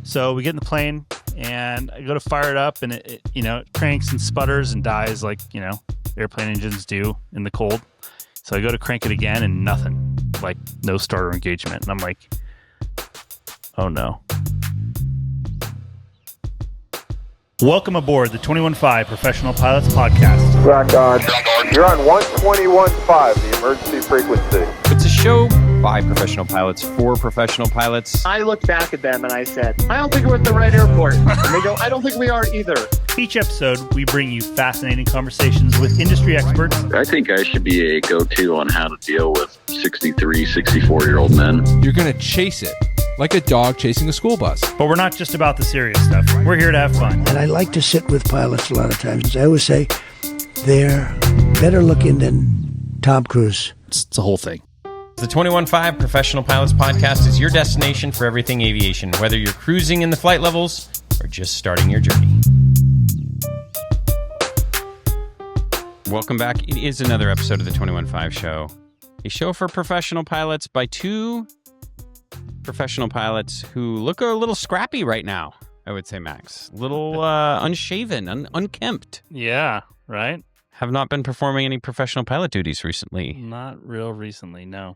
So we get in the plane and I go to fire it up and it cranks and sputters and dies like, airplane engines do in the cold. So I go to crank it again and nothing, like no starter engagement. And I'm like, oh no. Welcome aboard the 21.5 Professional Pilots Podcast. Rock on. You're on 121.5, the emergency frequency. It's a show by professional pilots for professional pilots. I looked back at them and I said, I don't think we're at the right airport. And they go, I don't think we are either. Each episode, we bring you fascinating conversations with industry experts. I think I should be a go-to on how to deal with 63, 64-year-old men. You're going to chase it like a dog chasing a school bus. But we're not just about the serious stuff. We're here to have fun. And I like to sit with pilots a lot of times. I always say they're better looking than Tom Cruise. It's a whole thing. The 21.5 Professional Pilots Podcast is your destination for everything aviation, whether you're cruising in the flight levels or just starting your journey. Welcome back. It is another episode of the 21.5 Show, a show for professional pilots by two professional pilots who look a little scrappy right now, I would say, Max. A little unshaven, unkempt. Yeah, right? Have not been performing any professional pilot duties recently. Not real recently, no.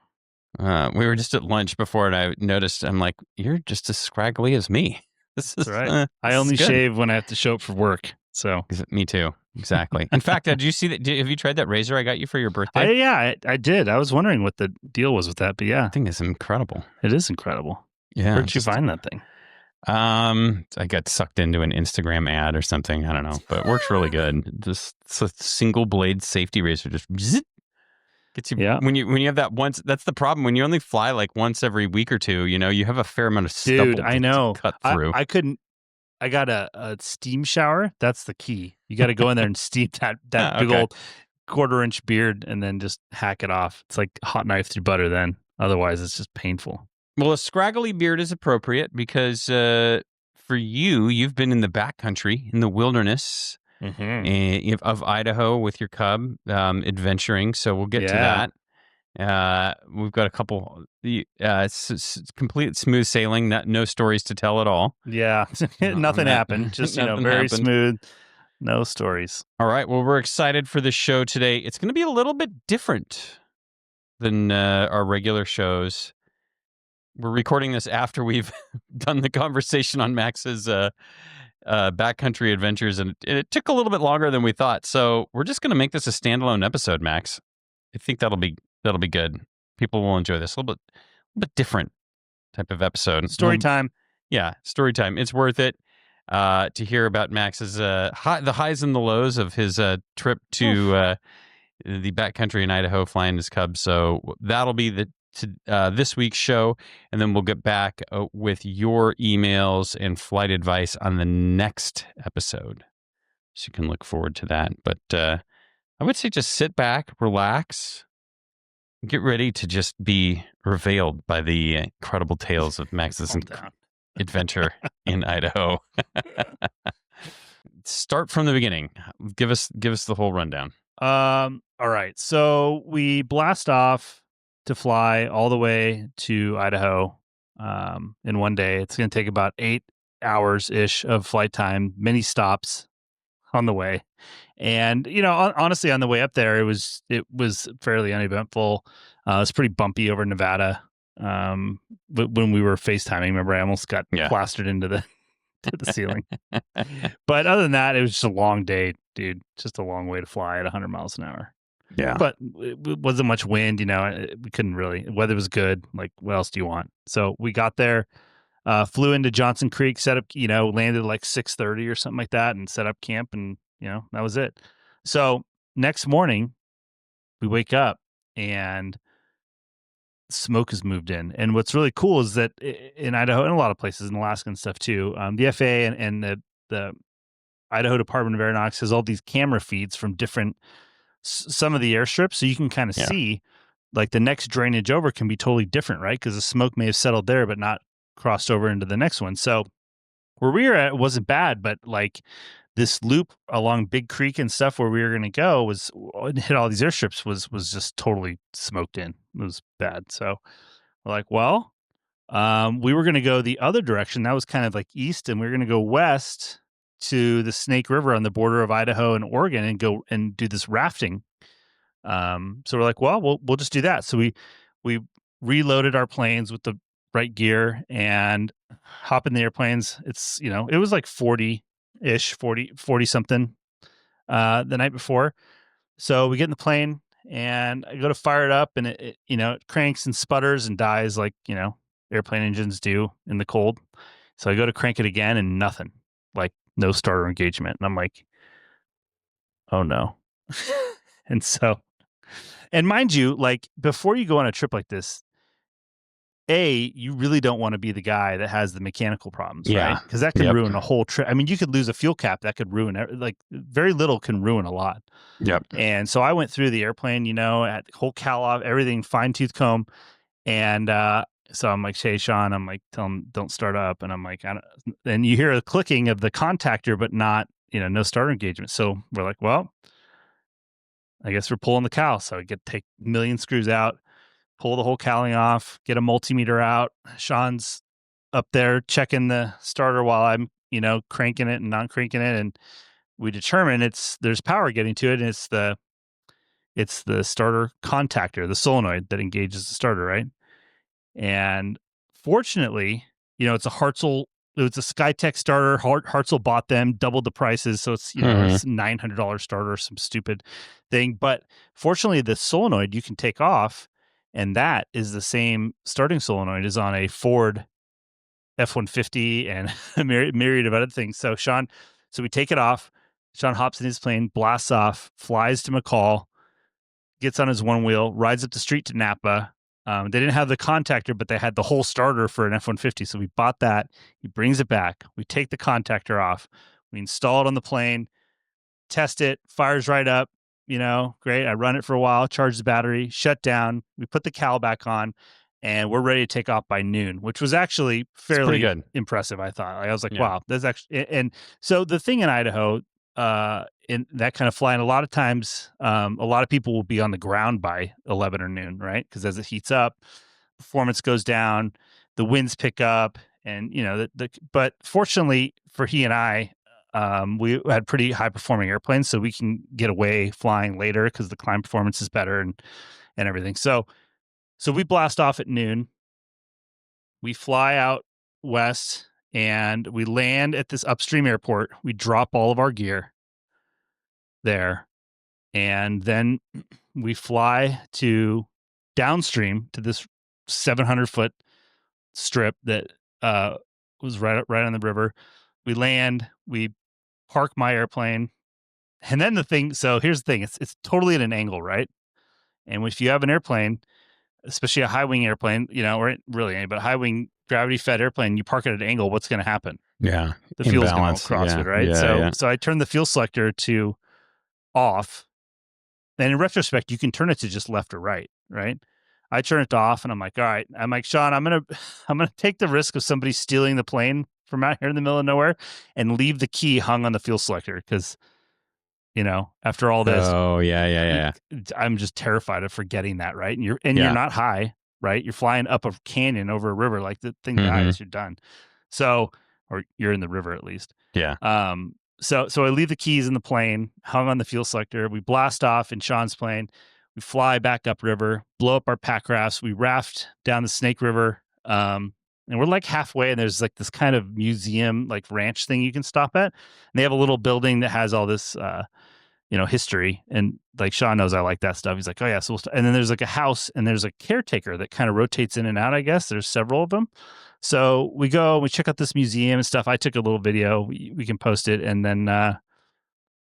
We were just at lunch before, and I noticed, I'm like, you're just as scraggly as me. This is right. I only shave when I have to show up for work. So me too. Exactly. In fact, did you see that? Have you tried that razor I got you for your birthday? I did. I was wondering what the deal was with that, but yeah. I think it's incredible. It is incredible. Yeah. Where'd you find that thing? I got sucked into an Instagram ad or something. I don't know, but it works really good. Just it's a single blade safety razor, just bzzz, gets you. Yeah. When you have that once, that's the problem. When you only fly like once every week or two, you have a fair amount of stubble to cut through. I couldn't. I got a steam shower. That's the key. You got to go in there and steam that big old 1/4-inch beard and then just hack it off. It's like hot knife through butter then. Otherwise, it's just painful. Well, a scraggly beard is appropriate because for you've been in the backcountry, in the wilderness of Idaho with your cub, adventuring. So we'll get to that. We've got a couple complete smooth sailing, no stories to tell at all. Yeah, nothing happened. Just very smooth, no stories. All right. Well, we're excited for this show today. It's going to be a little bit different than our regular shows. We're recording this after we've done the conversation on Max's backcountry adventures, and it took a little bit longer than we thought. So we're just going to make this a standalone episode, Max. I think that'll be good. People will enjoy this. A little bit different type of episode. Story time. Yeah, story time. It's worth it to hear about Max's the highs and the lows of his trip to the backcountry in Idaho, flying his cub. So that'll be this week's show, and then we'll get back with your emails and flight advice on the next episode. So you can look forward to that. But I would say just sit back, relax, get ready to just be revealed by the incredible tales of Max's adventure in Idaho. Start from the beginning. Give us the whole rundown. All right. So we blast off to fly all the way to Idaho in one day. It's going to take about 8 hours-ish of flight time, many stops on the way. And, honestly, on the way up there, it was fairly uneventful. It was pretty bumpy over Nevada. When we were FaceTiming, remember, I almost got plastered into the ceiling. But other than that, it was just a long day, dude. Just a long way to fly at 100 miles an hour. Yeah. But it wasn't much wind, we couldn't really. Weather was good. Like, what else do you want? So we got there, flew into Johnson Creek, set up, landed at like 6:30 or something like that, and set up camp, and, that was it. So next morning, we wake up and smoke has moved in. And what's really cool is that in Idaho, and a lot of places in Alaska and stuff too, the FAA and the Idaho Department of Aeronautics has all these camera feeds from some of the airstrips, so you can kind of see like the next drainage over can be totally different, right? Because the smoke may have settled there, but not crossed over into the next one. So where we were at wasn't bad, but like this loop along Big Creek and stuff where we were going to go hit all these airstrips was just totally smoked in. It was bad. So we're like, well, We were going to go the other direction. That was kind of like east, and we were going to go west to the Snake River on the border of Idaho and Oregon and go and do this rafting. So we're like, well, we'll just do that. So we reloaded our planes with the right gear and hop in the airplanes. It's, it was like 40-ish, 40 something the night before. So we get in the plane and I go to fire it up, and it cranks and sputters and dies like, airplane engines do in the cold. So I go to crank it again and nothing, like no starter engagement. And I'm like, oh no. And mind you, like before you go on a trip like this, you really don't want to be the guy that has the mechanical problems, right? Because that can ruin a whole trip. I mean, you could lose a fuel cap. That could ruin, like very little can ruin a lot. Yep. And so I went through the airplane, at the whole cowl off, everything, fine tooth comb. And so I'm like, hey, Sean, I'm like, tell him don't start up. And I'm like, and you hear a clicking of the contactor, but not, no starter engagement. So we're like, well, I guess we're pulling the cowl. So I take a million screws out, pull the whole cowling off, get a multimeter out. Sean's up there checking the starter while I'm, cranking it and not cranking it. And we determine there's power getting to it. And it's the starter contactor, the solenoid that engages the starter, right? And fortunately, it's a Hartzell. It's a SkyTech starter. Hartzell bought them, doubled the prices, so it's it's $900 starter, some stupid thing. But fortunately, the solenoid you can take off, and that is the same starting solenoid as on a Ford F-150 and a myriad of other things. So we take it off. Sean hops in his plane, blasts off, flies to McCall, gets on his one wheel, rides up the street to Napa. They didn't have the contactor, but they had the whole starter for an F-150. So we bought that. He brings it back. We take the contactor off. We install it on the plane, test it, fires right up. Great. I run it for a while, charge the battery, shut down. We put the cowl back on, and we're ready to take off by noon, which was actually fairly good. Impressive, I thought. I was like, wow, that's actually. And so the thing in Idaho, in that kind of flying, a lot of times, a lot of people will be on the ground by 11 or noon, right? Because as it heats up, performance goes down, the winds pick up, and but fortunately for he and I, we had pretty high performing airplanes, so we can get away flying later because the climb performance is better and everything. So we blast off at noon. We fly out west and we land at this upstream airport. We drop all of our gear there, and then we fly to downstream to this 700-foot strip that was right on the river. We land, we park my airplane, and then so here's the thing, it's totally at an angle, right? And if you have an airplane, especially a high wing airplane, or really any, but high wing gravity fed airplane, you park it at an angle, what's going to happen? Yeah, the fuel's going to cross it, right? So I turned the fuel selector to off, and in retrospect, you can turn it to just left or right. I turn it to off, and I'm like, all right. I'm like, Sean, I'm gonna take the risk of somebody stealing the plane from out here in the middle of nowhere and leave the key hung on the fuel selector because, after all this, I'm just terrified of forgetting that, right? And you're not high, right? You're flying up a canyon over a river, like the thing dies, you're done. So, or you're in the river at least. Yeah. So I leave the keys in the plane, hung on the fuel selector. We blast off in Sean's plane. We fly back upriver, blow up our pack rafts. We raft down the Snake River. And we're like halfway, and there's like this kind of museum, like ranch thing you can stop at. And they have a little building that has all this, history. And like Sean knows I like that stuff. He's like, oh yeah. So and then there's like a house, and there's a caretaker that kind of rotates in and out, I guess. There's several of them. So we go, we check out this museum and stuff. I took a little video. We can post it. And then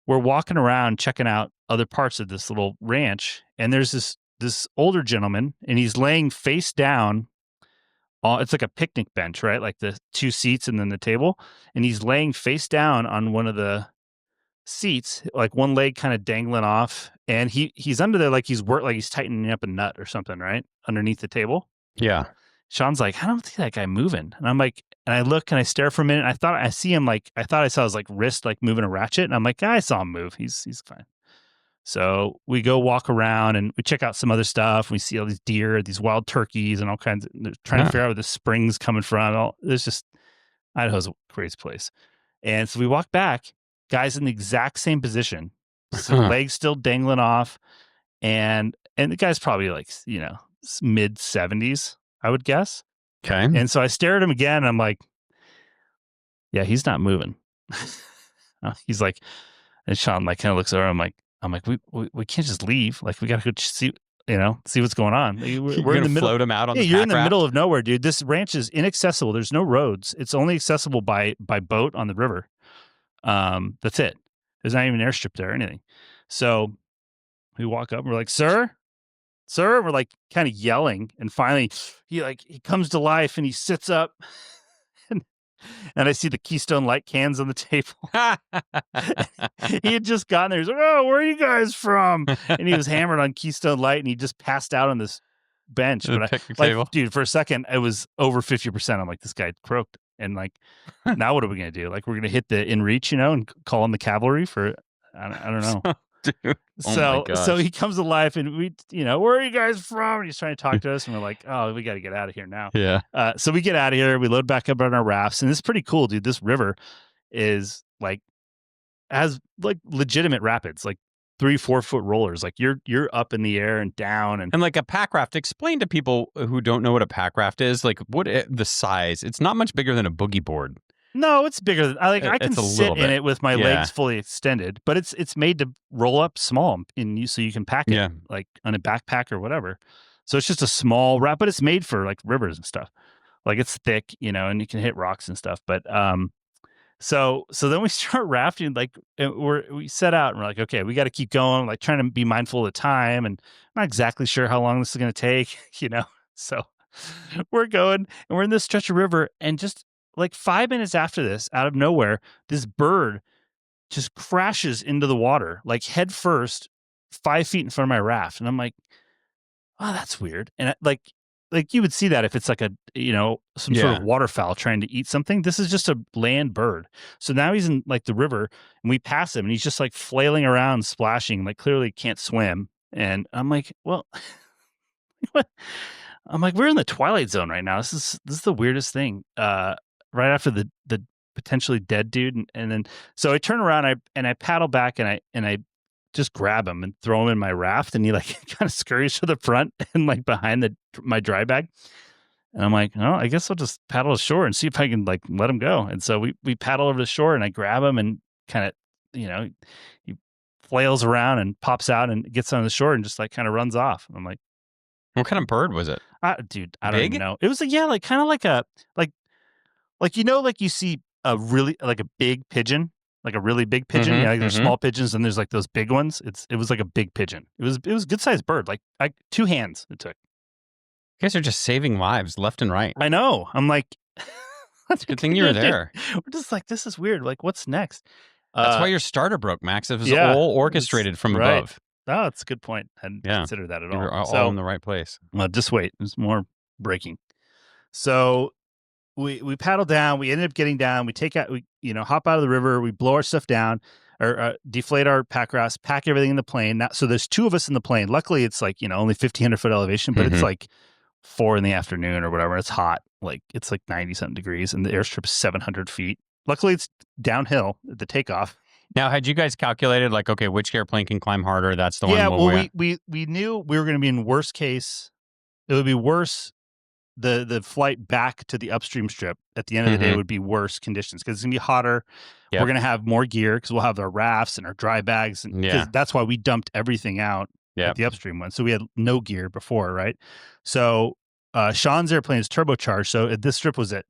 we're walking around checking out other parts of this little ranch. And there's this older gentleman, and he's laying face down. It's like a picnic bench, right? Like the two seats and then the table. And he's laying face down on one of the seats, like one leg kind of dangling off. And he's under there like he's tightening up a nut or something, right? Underneath the table. Yeah. Sean's like, I don't see that guy moving. And I'm like, and I look and I stare for a minute. And I thought I saw his like wrist like moving a ratchet. And I'm like, I saw him move. He's fine. So we go walk around and we check out some other stuff. We see all these deer, these wild turkeys, and all kinds of. They're trying to figure out where the spring's coming from. There's just Idaho's a crazy place. And so we walk back, guys in the exact same position, legs still dangling off, and the guy's probably like mid 70s, I would guess. Okay. And so I stare at him again, and I'm like, yeah, he's not moving. He's like, and Sean like kind of looks over. I'm like, we can't just leave. Like, we got to go see what's going on. We're in the middle. Float him out on the you're in the middle of nowhere, dude. This ranch is inaccessible. There's no roads. It's only accessible by boat on the river. That's it. There's not even an airstrip there or anything. So we walk up and we're like, sir. And we're like kind of yelling. And finally he comes to life and he sits up and I see the Keystone Light cans on the table. He had just gotten there. He's like, oh, where are you guys from? And he was hammered on Keystone Light and he just passed out on this bench. But dude, for a second, it was over 50%. I'm like, this guy croaked. And like, now what are we going to do? Like, we're going to hit the in reach, and call in the cavalry for, I don't know. Dude. So he comes to life and we, where are you guys from? And he's trying to talk to us and we're like, oh, we got to get out of here now. Yeah. So we get out of here. We load back up on our rafts and it's pretty cool, dude. This river is has legitimate rapids, 3-4 foot rollers. Like you're up in the air and down and like a pack raft. Explain to people who don't know what a pack raft is. Like the size. It's not much bigger than a boogie board. No, it's bigger. I can sit in it with my legs fully extended, but it's made to roll up small so you can pack it like on a backpack or whatever. So it's just a small raft, but it's made for like rivers and stuff. Like it's thick, and you can hit rocks and stuff. But so then we start rafting. Like we set out and we're like, okay, we got to keep going. Like trying to be mindful of the time, and I'm not exactly sure how long this is going to take. So we're going and we're in this stretch of river, and just like 5 minutes after this, out of nowhere, this bird just crashes into the water, like head first, 5 feet in front of my raft. And I'm like, oh, that's weird. And like you would see that if it's like a, some sort of waterfowl trying to eat something. This is just a land bird. So now he's in like the river and we pass him and he's just like flailing around, splashing, like clearly can't swim. And I'm like, well, what? I'm like, we're in the Twilight Zone right now. This is the weirdest thing. Right after the potentially dead dude, and then so I turn around, I paddle back, and I just grab him and throw him in my raft, and he like kind of scurries to the front and like behind my dry bag, and I'm like, oh, I guess I'll just paddle ashore and see if I can like let him go. And so we paddle over the shore, and I grab him and kind of he flails around and pops out and gets on the shore and just like kind of runs off. I'm like, what kind of bird was it? Dude, I don't even know. It was like kind of like a like you see a really like a big pigeon, like a really big pigeon. Mm-hmm, There's small pigeons and there's like those big ones. It was like a big pigeon. It was a good sized bird. Like 2 hands it took. You guys are just saving lives left and right. I know. I'm like, good thing you were there. We're just like, this is weird. Like, what's next? That's why your starter broke, Max. It was all orchestrated from above. Oh, that's a good point. I hadn't considered that at all. You were all in the right place. Well, just wait. There's more breaking. So we paddle down. We ended up getting down. We hop out of the river. We blow our stuff down, or deflate our pack rafts, pack everything in the plane. So there's 2 of us in the plane. Luckily, it's like only 1,500 foot elevation, but it's like 4 in the afternoon or whatever. It's hot. Like it's like 90 something degrees, and the airstrip is 700 feet. Luckily, it's downhill at the takeoff. Now, had you guys calculated like, okay, which airplane can climb harder? That's the one. Yeah, well, we knew we were going to be in worst case. It would be worse. The flight back to the upstream strip at the end of the day would be worse conditions because it's going to be hotter. Yep. We're going to have more gear because we'll have our rafts and our dry bags. And that's why we dumped everything out at the upstream one. So we had no gear before, right? So Sean's airplane is turbocharged. So this strip was at,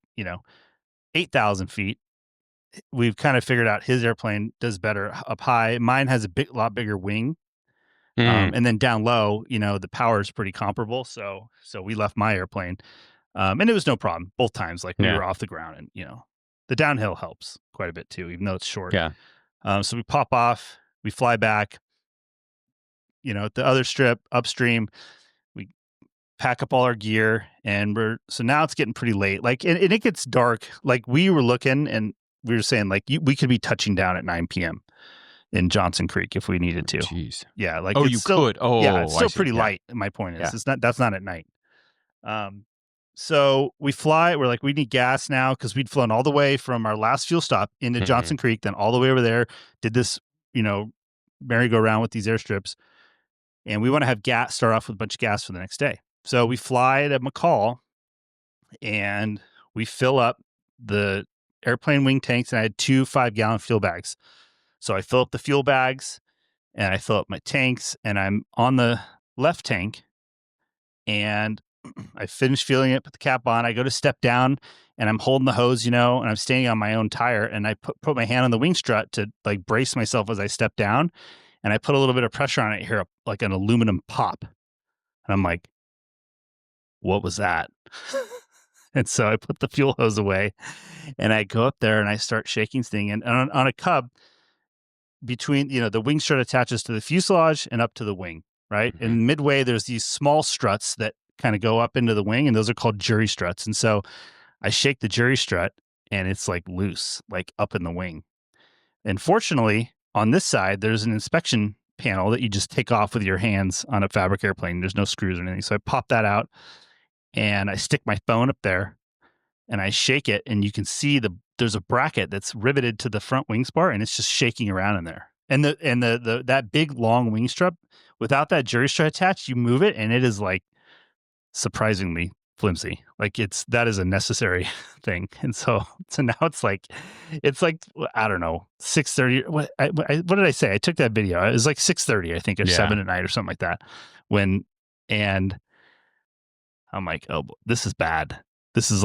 8,000 feet. We've kind of figured out his airplane does better up high. Mine has a lot bigger wing. And then down low, the power is pretty comparable. So we left my airplane, and it was no problem both times. Like we were off the ground, and the downhill helps quite a bit too, even though it's short. Yeah. So we pop off, we fly back. At the other strip upstream, we pack up all our gear, and so now it's getting pretty late. Like, and it gets dark. Like we were looking, and we were saying like we could be touching down at 9 p.m. in Johnson Creek if we needed to. Jeez. Yeah, like Oh, it's you still, could. Oh, yeah, it's I still see. pretty Yeah. light. My point is, Yeah. that's not at night. So we fly. We're like, we need gas now because we'd flown all the way from our last fuel stop into Johnson Creek, then all the way over there. Did this, merry-go-round with these airstrips, and we want to have gas. Start off with a bunch of gas for the next day. So we fly to McCall, and we fill up the airplane wing tanks, and I had 2 5-gallon fuel bags. So I fill up the fuel bags, and I fill up my tanks, and I'm on the left tank, and I finish filling it, put the cap on. I go to step down, and I'm holding the hose, and I'm standing on my own tire, and I put my hand on the wing strut to like brace myself as I step down, and I put a little bit of pressure on it here, like an aluminum pop, and I'm like, what was that? And so I put the fuel hose away, and I go up there and I start shaking this thing, and on a Cub, between the wing strut attaches to the fuselage and up to the wing, right? And midway there's these small struts that kind of go up into the wing, and those are called jury struts. And so I shake the jury strut, and it's like loose, like up in the wing. And fortunately, on this side there's an inspection panel that you just take off with your hands on a fabric airplane. There's no screws or anything. So I pop that out, and I stick my phone up there, and I shake it, and you can see there's a bracket that's riveted to the front wing spar, and it's just shaking around in there. And that big long wing strut, without that jury strut attached, you move it, and it is like surprisingly flimsy. Like that is a necessary thing. And so now it's like I don't know, 6:30. What did I say? I took that video. It was like 6:30, I think, or 7 at night or something like that. And I'm like, oh, this is bad. This is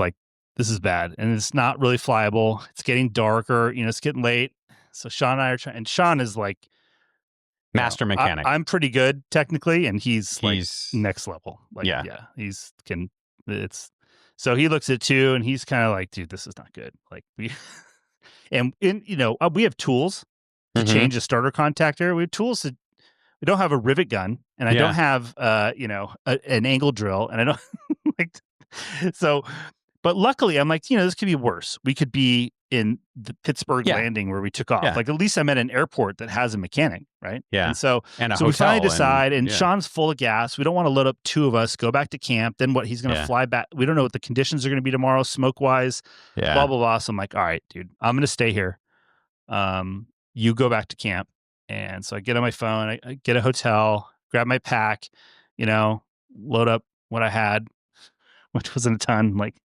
bad. And it's not really flyable. It's getting darker. It's getting late. So Sean and I are trying, and Sean is like master mechanic. I'm pretty good technically, and he's like next level. Like, so he looks at it too, and he's kind of like, dude, this is not good. Like we have tools to change a starter contactor. We have tools to, we don't have a rivet gun, and I don't have an angle drill, and I don't like so. But luckily, I'm like, this could be worse. We could be in the Pittsburgh landing where we took off. Like, at least I'm at an airport that has a mechanic, right? Yeah. And so we finally decide, and Sean's full of gas. We don't want to load up 2 of us, go back to camp. Then he's going to fly back. We don't know what the conditions are going to be tomorrow, smoke-wise, blah, blah, blah. So I'm like, all right, dude, I'm going to stay here. You go back to camp. And so I get on my phone, I get a hotel, grab my pack, load up what I had, which wasn't a ton, like,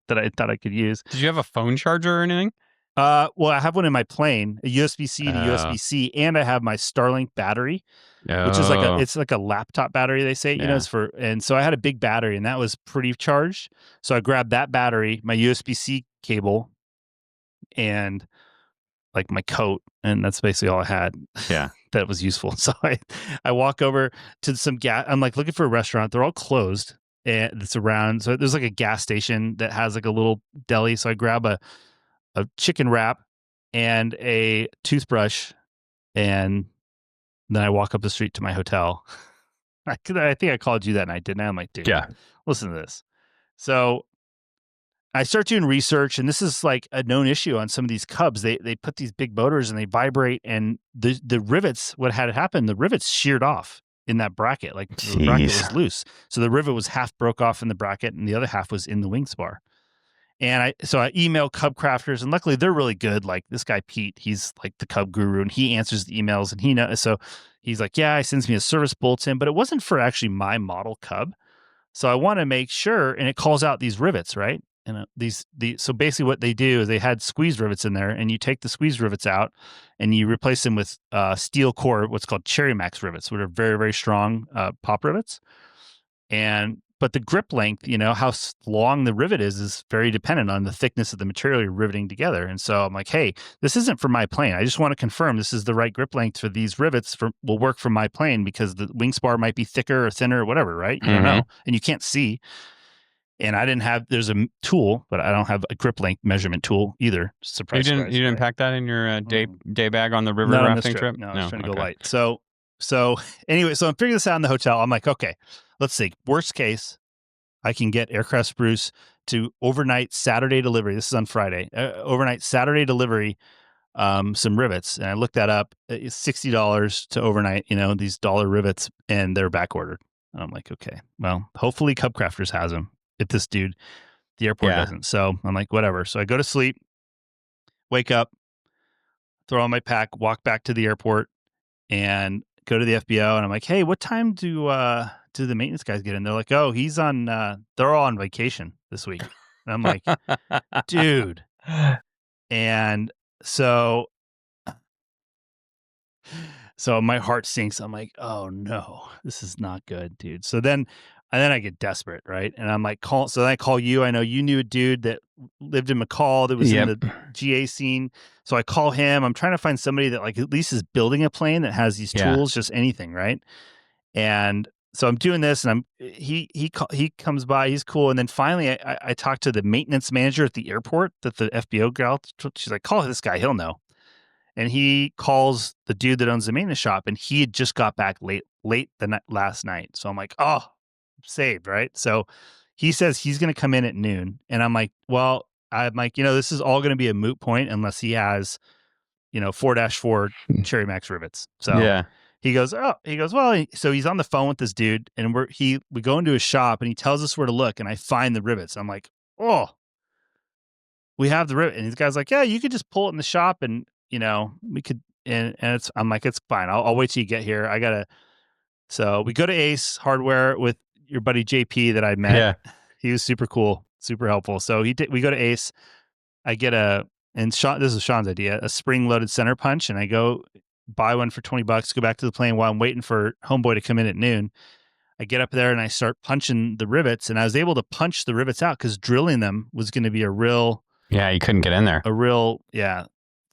that I thought I could use. Did you have a phone charger or anything? Well, I have one in my plane, a USB-C to USB-C, and I have my Starlink battery, which is like a laptop battery, they say, and so I had a big battery, and that was pretty charged. So I grabbed that battery, my USB-C cable, and like my coat, and that's basically all I had. Yeah. That was useful. So I walk over to some gas. I'm like looking for a restaurant. They're all closed. And it's around, so there's like a gas station that has like a little deli. So I grab a chicken wrap and a toothbrush, and then I walk up the street to my hotel. I think I called you that night, didn't I? I'm like, dude, listen to this. So I start doing research, and this is like a known issue on some of these Cubs. They put these big motors, and they vibrate, and the rivets, what had happened, the rivets sheared off in that bracket. Like the bracket was loose. So the rivet was half broke off in the bracket, and the other half was in the wing spar. And I emailed Cub crafters, and luckily they're really good. Like this guy, Pete, he's like the Cub guru, and he answers the emails, and he knows. So he's like, yeah, he sends me a service bulletin, but it wasn't for actually my model Cub. So I want to make sure, and it calls out these rivets, right? And so basically what they do is they had squeeze rivets in there, and you take the squeeze rivets out and you replace them with steel core, what's called Cherry Max rivets, which are very, very strong pop rivets. But the grip length, how long the rivet is very dependent on the thickness of the material you're riveting together. And so I'm like, hey, this isn't for my plane. I just want to confirm this is the right grip length for these rivets will work for my plane, because the wing spar might be thicker or thinner or whatever, right? You don't know, and you can't see. And I didn't have, there's a tool, but I don't have a grip length measurement tool either. Surprise. You didn't pack that in your day bag on the river rafting trip? No, I was trying to go light. So anyway, so I'm figuring this out in the hotel. I'm like, okay, let's see. Worst case, I can get Aircraft Spruce to overnight Saturday delivery. This is on Friday. Overnight Saturday delivery some rivets, and I looked that up. It's $60 to overnight, these dollar rivets, and they're back ordered. And I'm like, okay, well, hopefully Cub Crafters has them. If this dude, the airport doesn't. So I'm like, whatever. So I go to sleep, wake up, throw on my pack, walk back to the airport, and go to the FBO. And I'm like, hey, what time do the maintenance guys get in? They're like, oh, he's on. They're all on vacation this week. And I'm like, dude. And so my heart sinks. I'm like, oh no, this is not good, dude. So then I get desperate, right? And I'm like, so then I call you. I know you knew a dude that lived in McCall that was in the GA scene. So I call him. I'm trying to find somebody that like at least is building a plane that has these tools, just anything, right? And so I'm doing this, and he comes by. He's cool. And then finally, I talked to the maintenance manager at the airport that the FBO gal. She's like, call this guy. He'll know. And he calls the dude that owns the maintenance shop, and he had just got back late last night. So I'm like, oh, saved, right? So he says he's going to come in at noon, and I'm like, well, this is all going to be a moot point unless he has, 4-4 Cherry Max rivets. So he goes, well, so he's on the phone with this dude, and we go into his shop, and he tells us where to look, and I find the rivets. I'm like, oh, we have the rivet, and this guy's like, yeah, you could just pull it in the shop, and we could, and I'm like, it's fine. I'll wait till you get here. So we go to Ace Hardware with your buddy JP that I met. Yeah. He was super cool, super helpful. So we go to Ace. I get this is Sean's idea, a spring loaded center punch. And I go buy one for $20, go back to the plane while I'm waiting for homeboy to come in at noon. I get up there and I start punching the rivets, and I was able to punch the rivets out because drilling them was going to be a real. Yeah. You couldn't get in there. A real,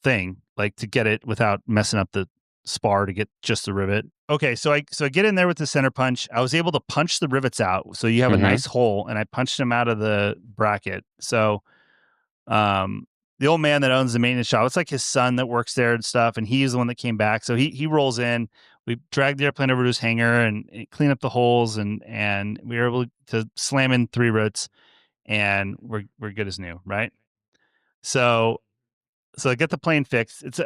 thing, like to get it without messing up the spar to get just the rivet. Okay, so I get in there with the center punch. I was able to punch the rivets out, so you have a nice hole, and I punched them out of the bracket. So, the old man that owns the maintenance shop, it's like his son that works there and stuff, and he's the one that came back. So he rolls in. We dragged the airplane over to his hangar and clean up the holes, and we were able to slam in 3 roots, and we're good as new, right? So I get the plane fixed. It's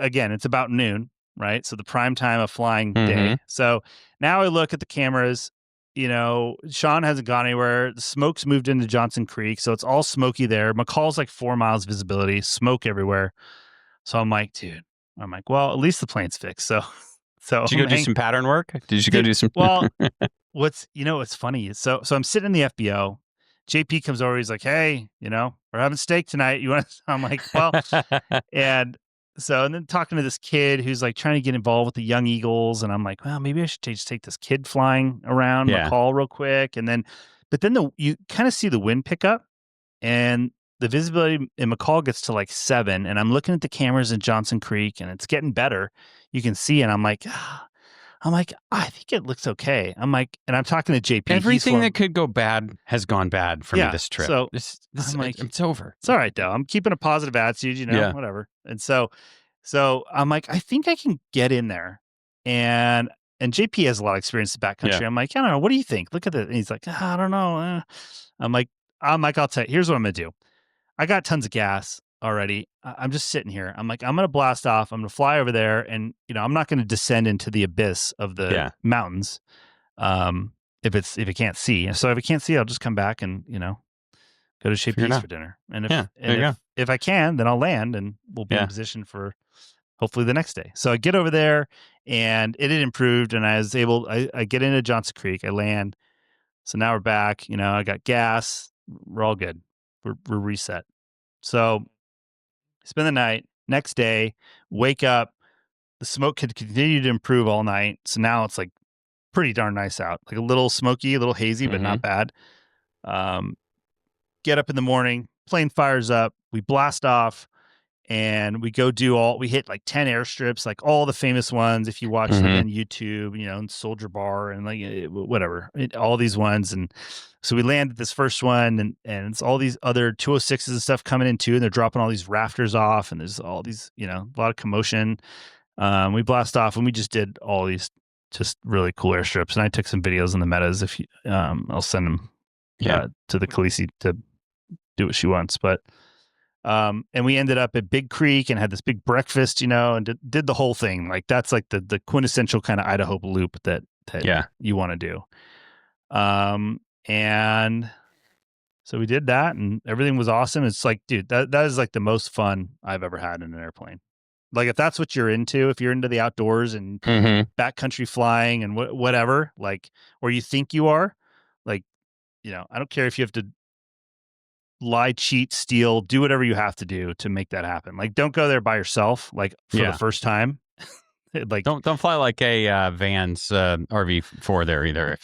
about noon, right? So the prime time of flying day. So now I look at the cameras, Sean hasn't gone anywhere. The smoke's moved into Johnson Creek. So it's all smoky there. McCall's like 4 miles visibility, smoke everywhere. So I'm like, dude, well, at least the plane's fixed. So did you go do some pattern work? Did you go do some? Well, what's funny. So I'm sitting in the FBO. JP comes over. He's like, hey, we're having steak tonight. You want to? I'm like, well, and then talking to this kid who's like trying to get involved with the Young Eagles. And I'm like, well, maybe I should just take this kid flying around McCall real quick. But then you kind of see the wind pick up, and the visibility in McCall gets to like 7. And I'm looking at the cameras in Johnson Creek, and it's getting better. You can see, and I'm like, I think it looks okay. I'm like, and I'm talking to JP. Everything that could go bad has gone bad for me this trip. So I'm like, it's over. It's all right though. I'm keeping a positive attitude, whatever. And so I'm like, I think I can get in there. And JP has a lot of experience in backcountry. I'm like, I don't know. What do you think? Look at it. And he's like, I don't know. I'm like, I'll tell you. Here's what I'm gonna do. I got tons of gas already. I'm just sitting here. I'm like, I'm going to blast off. I'm going to fly over there, and I'm not going to descend into the abyss of the mountains. If it can't see. So if it can't see, I'll just come back and go to Chez Pete's for dinner. And if I can, then I'll land, and we'll be in position for hopefully the next day. So I get over there, and it had improved, and I was able. I get into Johnson Creek. I land. So now we're back. I got gas. We're all good. We're reset. So spend the night. Next day, wake up. The smoke could continue to improve all night. So now it's like pretty darn nice out. Like a little smoky, a little hazy, but not bad. Get up in the morning. Plane fires up. We blast off. And we we hit like 10 airstrips, like all the famous ones. If you watch them on YouTube, and Soldier Bar and like whatever, all these ones. And so we landed this first one, and it's all these other 206s and stuff coming in too. And they're dropping all these rafters off, and there's all these, a lot of commotion. We blast off, and we just did all these just really cool airstrips. And I took some videos on the metas. If you, I'll send them to the Khaleesi to do what she wants. But And we ended up at Big Creek and had this big breakfast, and did the whole thing. Like that's like the quintessential kind of Idaho loop that you want to do. And so we did that and everything was awesome. It's like, dude, that is like the most fun I've ever had in an airplane. Like if that's what you're into, if you're into the outdoors and backcountry flying and whatever, like, or you think you are, like, I don't care if you have to lie, cheat, steal, do whatever you have to do to make that happen. Like, don't go there by yourself, like for the first time. Like, don't fly like a Vans RV4 there either.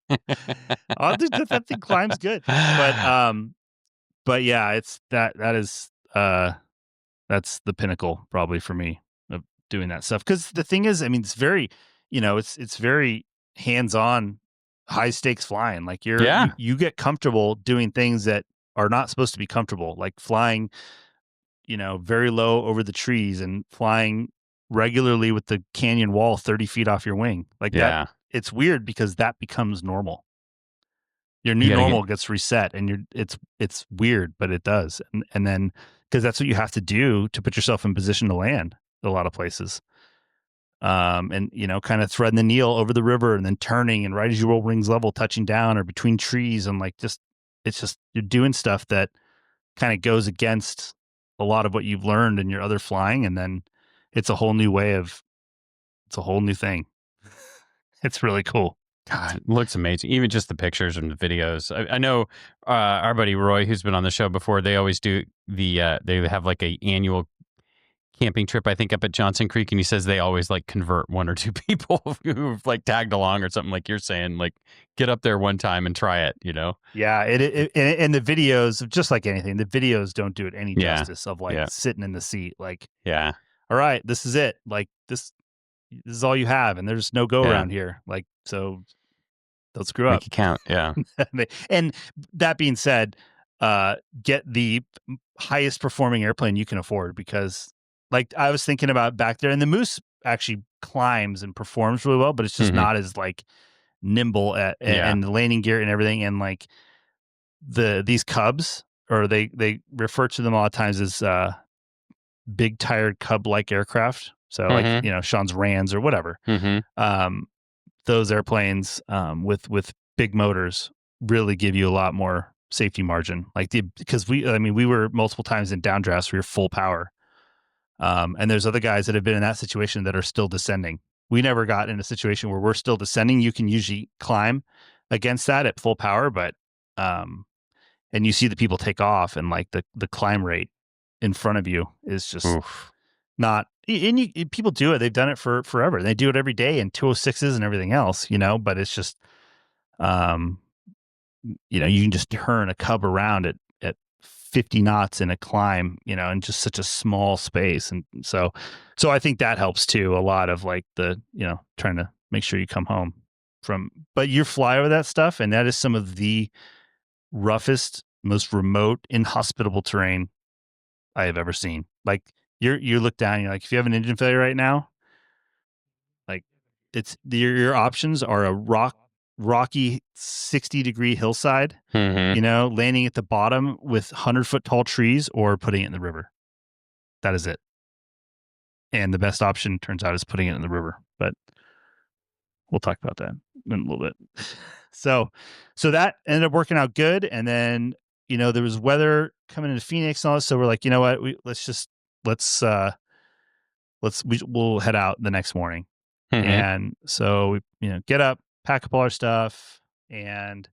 That thing climbs good, but yeah, it's that is that's the pinnacle probably for me of doing that stuff. Because the thing is, I mean, it's very, it's very hands-on, high stakes flying. Like you get comfortable doing things that are not supposed to be comfortable, like flying, very low over the trees and flying regularly with the canyon wall 30 feet off your wing. Like that, it's weird because that becomes normal. Your new normal gets reset and it's weird, but it does. And then, because that's what you have to do to put yourself in position to land a lot of places. And, kind of threading the needle over the river and then turning and right as you roll wings level, touching down or between trees. And like, it's just, you're doing stuff that kind of goes against a lot of what you've learned in your other flying. And then it's a whole new thing. It's really cool. God, it looks amazing. Even just the pictures and the videos. I know our buddy Roy, who's been on the show before, they always do they have like a annual camping trip, I think, up at Johnson Creek. And he says they always like convert one or two people who've like tagged along or something, like you're saying, like get up there one time and try it, Yeah. And the videos, just like anything, the videos don't do it any justice of like sitting in the seat. Like, all right, this is it. Like this is all you have. And there's no go around here. Like, so don't screw up. Make it count. Yeah. And that being said, get the highest performing airplane you can afford, because like I was thinking about back there, and the Moose actually climbs and performs really well, but it's just not as like nimble and the landing gear and everything. And like these Cubs, or they refer to them a lot of times as big tired Cub-like aircraft. So like, Sean's Rands or whatever. Those airplanes with big motors really give you a lot more safety margin. Like because we were multiple times in downdrafts, we were full power. And there's other guys that have been in that situation that are still descending. We never got in a situation where we're still descending. You can usually climb against that at full power, but and you see the people take off, and like the climb rate in front of you is just not. And people do it. They've done it for forever. They do it every day in 206s and everything else, but it's just, you can just turn a Cub around at 50 knots in a climb, in just such a small space. And so I think that helps too. A lot of like the, trying to make sure you come home but you fly over that stuff. And that is some of the roughest, most remote, inhospitable terrain I have ever seen. Like, you look down and you're like, if you have an engine failure right now, like it's your options are a rocky 60-degree hillside, landing at the bottom with 100-foot tall trees, or putting it in the river. That is it. And the best option turns out is putting it in the river, but we'll talk about that in a little bit. So that ended up working out good. And then, there was weather coming into Phoenix and all this. So we're like, you know what, we'll head out the next morning. And so we, get up, pack up all our stuff, and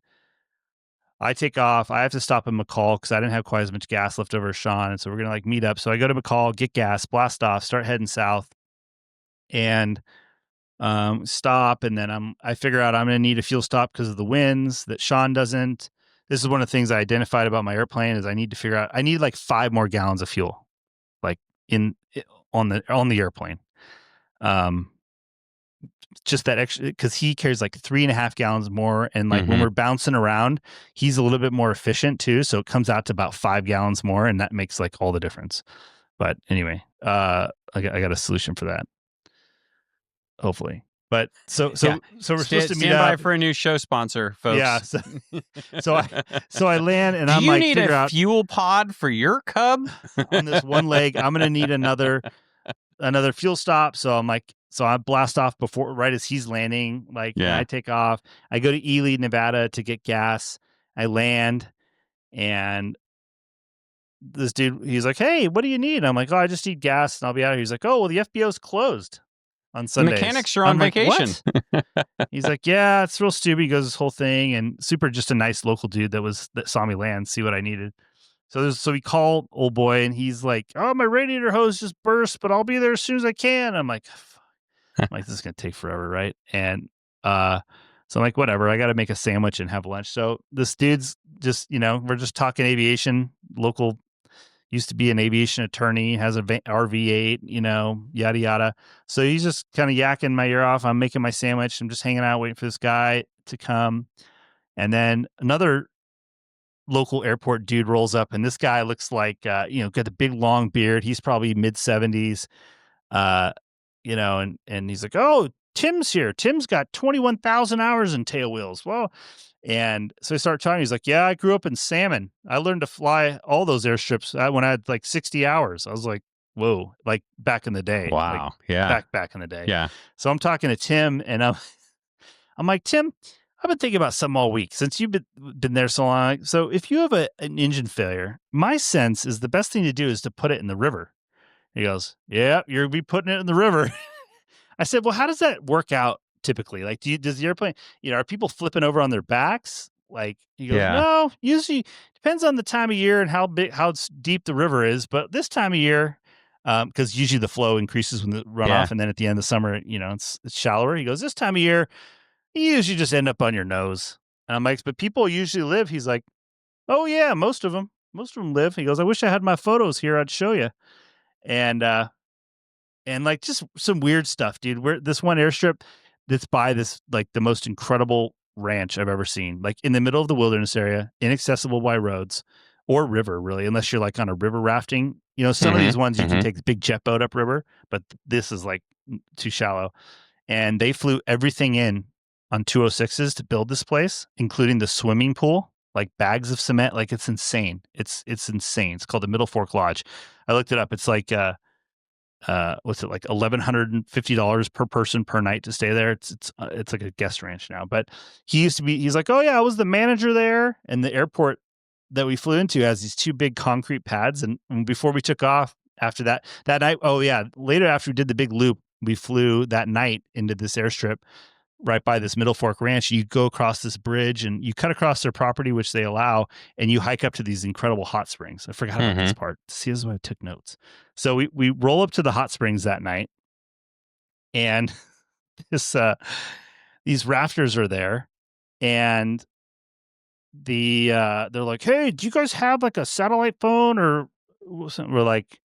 I take off. I have to stop in McCall because I didn't have quite as much gas left over as Sean. And so we're going to like meet up. So I go to McCall, get gas, blast off, start heading south, and stop. And then I figure out I'm going to need a fuel stop because of the winds that Sean doesn't. This is one of the things I identified about my airplane is I need like 5 more gallons of fuel, like on the airplane. Just that extra, because he carries like 3.5 gallons more, and like when we're bouncing around, he's a little bit more efficient too, so it comes out to about 5 gallons more, and that makes like all the difference. But anyway, I got a solution for that, hopefully. But so we're supposed to meet stand by up for a new show sponsor, folks. Yeah. So I land and Do I'm you like, need figure a out fuel pod for your Cub? on this one leg, I'm gonna need another fuel stop. So I'm like, so I blast off right as he's landing. Like, and Yeah. I take off. I go to Ely, Nevada to get gas. I land, and this dude, he's like, "Hey, what do you need?" I'm like, "Oh, I just need gas, and I'll be out here." He's like, "Oh, well, the FBO's closed on Sundays." Mechanics are I'm on like, vacation. "What?" He's like, "Yeah, it's real stupid." He goes this whole thing, and super, just a nice local dude that saw me land, see what I needed. So we call old boy, and he's like, "Oh, my radiator hose just burst, but I'll be there as soon as I can." I'm like, "Fuck." I'm like, this is gonna take forever, right? And so I'm like, whatever. I got to make a sandwich and have lunch. So this dude's just, we're just talking aviation. Local, used to be an aviation attorney, has a RV8, yada yada. So he's just kind of yakking my ear off. I'm making my sandwich. I'm just hanging out, waiting for this guy to come, and then another local airport dude rolls up, and this guy looks like got the big long beard. He's probably mid-70s, and he's like, "Oh, Tim's here. Tim's got 21,000 hours in tail wheels." Well, and so I start talking. He's like, "Yeah, I grew up in Salmon. I learned to fly all those airstrips when I had like 60 hours." I was like, "Whoa!" Like back in the day. Wow. Like, Yeah. back in the day. Yeah. So I'm talking to Tim, and I'm like, "Tim, I've been thinking about something all week since you've been there so long. So if you have an engine failure, my sense is the best thing to do is to put it in the river." He goes, "Yeah, you'll be putting it in the river." I said, "Well, how does that work out typically? Like, does the airplane, are people flipping over on their backs?" Like, he goes, Yeah. "No, usually depends on the time of year and how deep the river is. But this time of year, because usually the flow increases when the runoff, Yeah. and then at the end of the summer, it's shallower." He goes, "This time of year, you usually just end up on your nose." And I'm like, "But people usually live." He's like, "Oh yeah, most of them live." He goes, "I wish I had my photos here. I'd show you." And like just some weird stuff, dude. Where this one airstrip that's by this like the most incredible ranch I've ever seen, like in the middle of the wilderness area, inaccessible by roads or river, really, unless you're like on a river rafting. Some of these ones you can take the big jet boat upriver, but this is like too shallow. And they flew everything in on 206s to build this place, including the swimming pool, like bags of cement. Like it's insane. It's insane. It's called the Middle Fork Lodge. I looked it up. It's like what's it, like $1,150 per person per night to stay there. It's like a guest ranch now. But he's like, "Oh yeah, I was the manager there." And the airport that we flew into has these two big concrete pads. And before we took off after that night, oh yeah, later after we did the big loop, we flew that night into this airstrip right by this Middle Fork Ranch. You go across this bridge and you cut across their property, which they allow, and you hike up to these incredible hot springs. I forgot about this part. See, this is why I took notes. So we roll up to the hot springs that night, and these rafters are there, and they're like, "Hey, do you guys have like a satellite phone or something?" We're like,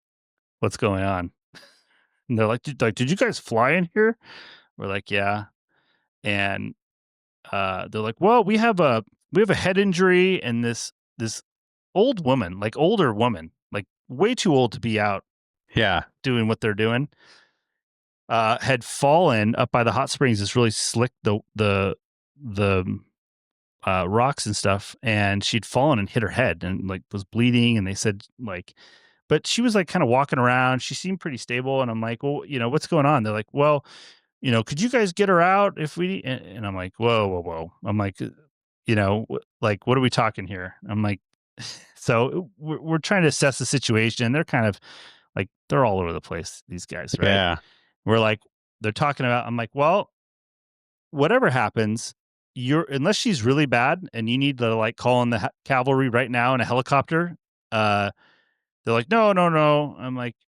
"What's going on?" And they're like, "Did you guys fly in here?" We're like, "Yeah." And they're like, "Well, we have a head injury, and this older woman, like way too old to be out doing what they're doing, had fallen up by the hot springs. It's really slick, the rocks and stuff, and she'd fallen and hit her head and like was bleeding. And they said like, but she was like kind of walking around. She seemed pretty stable. And I'm like, "Well, what's going on?" They're like, "Well, could you guys get her out if we," and I'm like, whoa. I'm like, like, what are we talking here? I'm like, so we're trying to assess the situation. And they're kind of like, they're all over the place, these guys, right? Yeah. We're like, they're talking about, I'm like, well, whatever happens, unless she's really bad and you need to like call in the cavalry right now in a helicopter. They're like, no.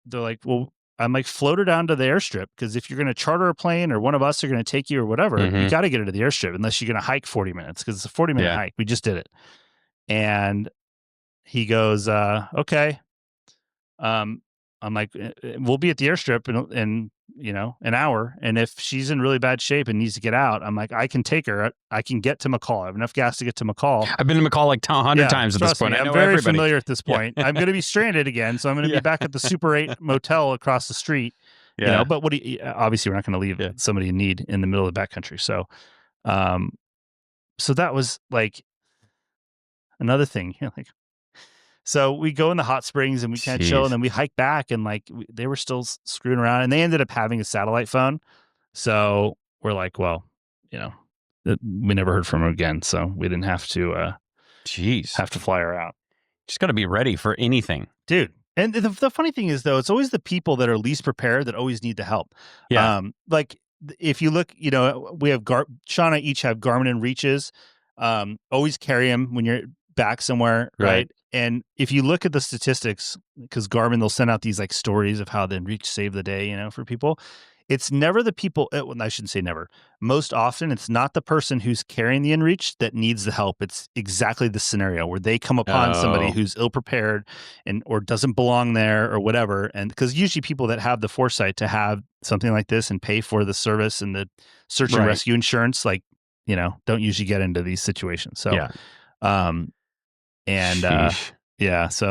They're like, well, I'm like, float her down to the airstrip, because if you're going to charter a plane or one of us are going to take you or whatever, you got to get her to the airstrip unless you're going to hike 40 minutes, because it's a 40-minute hike. We just did it. And he goes, okay. I'm like, we'll be at the airstrip in an hour. And if she's in really bad shape and needs to get out, I'm like, I can take her. I can get to McCall. I have enough gas to get to McCall. I've been to McCall like 100 times at this point. I'm very familiar at this point. I'm going to be stranded again. So I'm going to be back at the Super 8 motel across the street. You know, but obviously we're not going to leave somebody in need in the middle of the backcountry. So, so that was like another thing. Like, so we go in the hot springs and we kind of chill, and then we hike back, and like they were still screwing around, and they ended up having a satellite phone. So we're like, well, you know, we never heard from them again, so we didn't have to have to fly her out. Just got to be ready for anything, dude. And the funny thing is, though, it's always the people that are least prepared that always need the help. Yeah. Like if you look, you know, we have Sean and I each have Garmin and Reaches. Always carry them when you're back somewhere, right? And if you look at the statistics, because Garmin, they'll send out these like stories of how the Reach saved the day, you know, for people. It's never the people, well, I shouldn't say never. Most often, it's not the person who's carrying the InReach that needs the help. It's exactly the scenario where they come upon somebody who's ill-prepared or doesn't belong there or whatever. And because usually people that have the foresight to have something like this and pay for the service and the search and rescue insurance, like, you know, don't usually get into these situations. So, so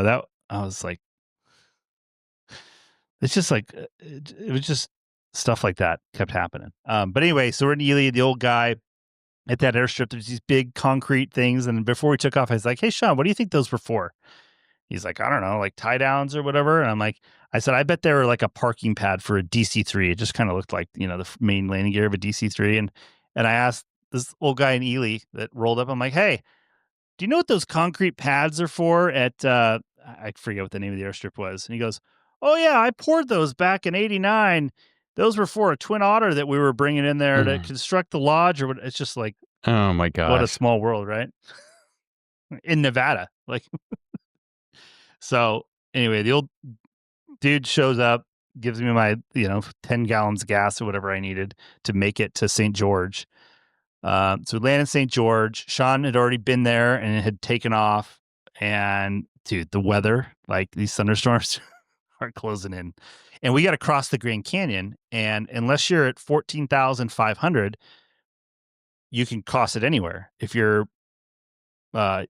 that I was like, it's just like, it was just stuff like that kept happening. But anyway, so we're in Ely, the old guy at that airstrip. There's these big concrete things. And before we took off, I was like, hey, Sean, what do you think those were for? He's like, I don't know, like tie downs or whatever. And I said, I bet they were like a parking pad for a DC-3. It just kind of looked like, you know, the main landing gear of a DC-3. And I asked this old guy in Ely that rolled up, I'm like, hey, do you know what those concrete pads are for at, I forget what the name of the airstrip was. And he goes, oh yeah, I poured those back in 89. Those were for a Twin Otter that we were bringing in there to construct the lodge or what. It's just like, oh my God, what a small world, right? In Nevada. Like, so anyway, the old dude shows up, gives me my, 10 gallons of gas or whatever I needed to make it to St. George. So we landed in St. George. Sean had already been there and it had taken off. And dude, the weather, like these thunderstorms are closing in. And we got to cross the Grand Canyon. And unless you're at 14,500, you can cross it anywhere. If you have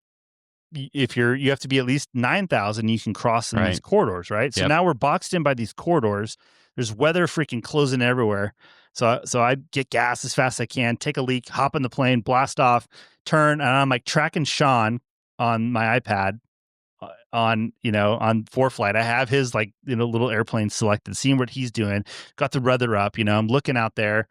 to be at least 9,000, you can cross in these corridors, right? So now we're boxed in by these corridors. There's weather freaking closing everywhere. So I get gas as fast as I can, take a leak, hop in the plane, blast off, turn, and I'm like tracking Sean on my iPad on ForeFlight. I have his little airplane selected, seeing what he's doing, got the rudder up, I'm looking out there,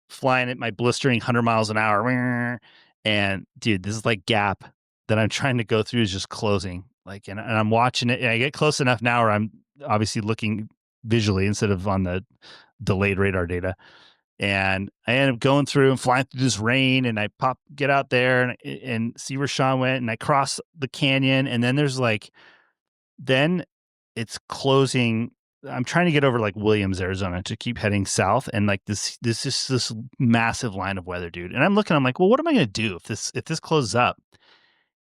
flying at my blistering 100 miles an hour. And dude, this is like gap that I'm trying to go through is just closing. Like, and I'm watching it, and I get close enough now where I'm obviously looking visually instead of on the delayed radar data. And I end up going through and flying through this rain, and I get out there and see where Sean went, and I cross the canyon, and then then it's closing. I'm trying to get over like Williams, Arizona to keep heading south. And like this is this massive line of weather, dude. And I'm like, well, what am I going to do if this closes up?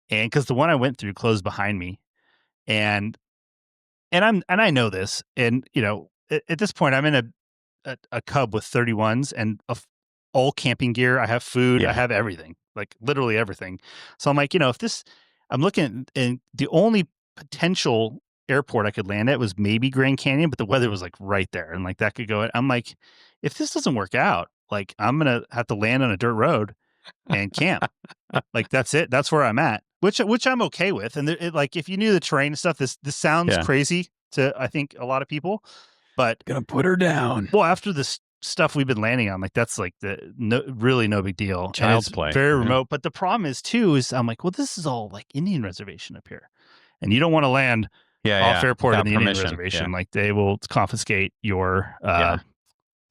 And cause the one I went through closed behind me, and I know this, and at this point I'm in a Cub with 31s and all camping gear. I have food, I have everything, like literally everything. So I'm like, I'm looking at, and the only potential airport I could land at was maybe Grand Canyon, but the weather was like right there, and like that could go. I'm like, if this doesn't work out, like I'm gonna have to land on a dirt road and camp. Like that's it. That's where I'm at, which I'm okay with. And like if you knew the terrain and stuff, this sounds crazy to I think a lot of people, but gonna put her down. Well, after this stuff we've been landing on, like that's like really no big deal. Child's play. Very remote. But the problem is I'm like, well, this is all like Indian reservation up here, and you don't want to land off airport in the Indian reservation. Like they will confiscate your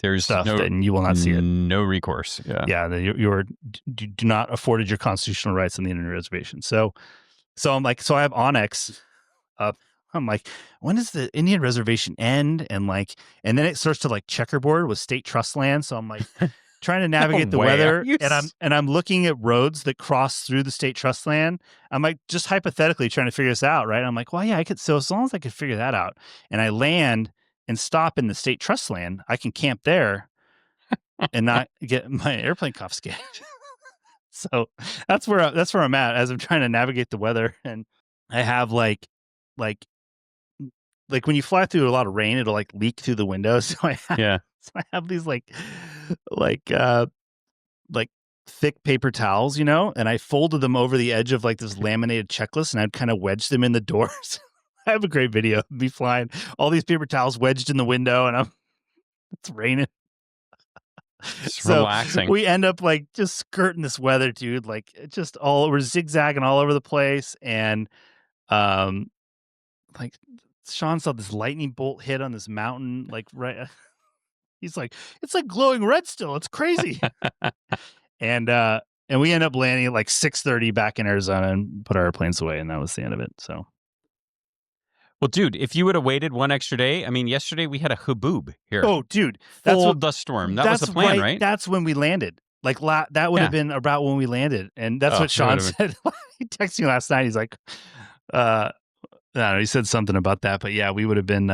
there's stuff, and you will not see it. No recourse. You do not afforded your constitutional rights on the Indian reservation. So I'm like, so I have Onyx up. I'm like, when does the Indian reservation end? And then it starts to like checkerboard with state trust land. So I'm like trying to navigate the weather, and I'm looking at roads that cross through the state trust land. I'm like just hypothetically trying to figure this out, right? I'm like, well, yeah, I could. So as long as I could figure that out, and I land and stop in the state trust land, I can camp there and not get my airplane confiscated. So that's where I'm at as I'm trying to navigate the weather, and I have like like when you fly through a lot of rain, it'll like leak through the windows. So Yeah. I have these like thick paper towels, and I folded them over the edge of like this laminated checklist, and I'd kind of wedge them in the doors. I have a great video of me flying, all these paper towels wedged in the window, and it's raining. It's So relaxing. we end up like just skirting this weather, dude. Like just we're zigzagging all over the place, and like Sean saw this lightning bolt hit on this mountain, like right. He's like, it's like glowing red still. It's crazy. and we end up landing at like 6:30 back in Arizona and put our airplanes away, and that was the end of it. So. Well, dude, if you would have waited one extra day, I mean, yesterday we had a haboob here. Oh, dude, full dust storm. That was the plan, right? That's when we landed. Like that would have been about when we landed, and that's what Sean said. He texted me last night. He's like, I don't know, he said something about that, but yeah, we would have been.